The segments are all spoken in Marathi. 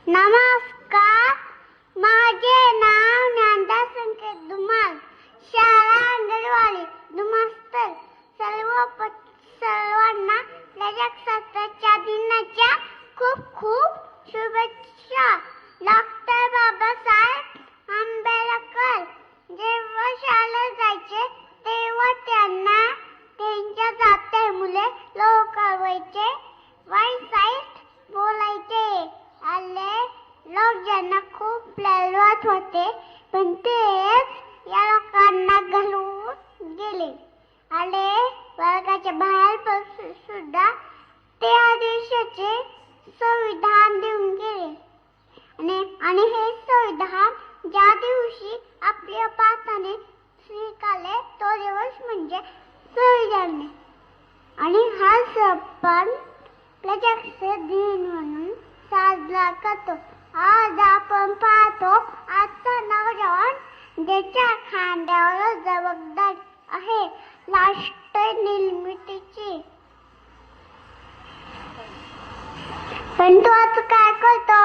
नमस्कार, माझे नाव ज्ञानदास संकेत धुमाळ, शाळा अंगणवाडी दुमस्तर. सर्वांना प्रजासत्ताकाच्या दिनाच्या खूप खूप शुभेच्छा. डॉक्टर बाबासाहेब आंबेडकर जेव्हा शाळेत जायचे तेव्हा त्यांना त्यांच्या जाते मुले लोकांचे वाईट बोलायचे. लोक ज्यांना खूप लाजवत होते, पण तेच या लोकांना घालून गेले. वर्गाच्या बाहेर सुद्धा ते आदेशाचे संविधान देऊन गेले. आणि हे संविधान ज्या दिवशी आपल्या भारताने स्वीकारले तो दिवस म्हणजे संविधान दिन. आणि हा सण प्रजासत्ताक दिन म्हणून साजरा करतो. आज आपण पाहतो आजचा नवजवान ज्याच्या खांद्यावर जबाबदारी आहे राष्ट्र निर्मितीची, पण तो आता काय करतो?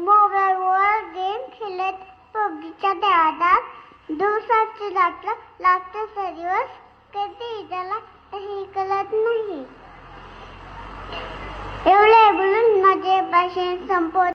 मोबाईलवर गेम खेळत पबजीच्या नादात दिवसाचे लागते दिवस कधी त्याला काही कळत नाही. एवढे बोलून माझे भाषण संपवते.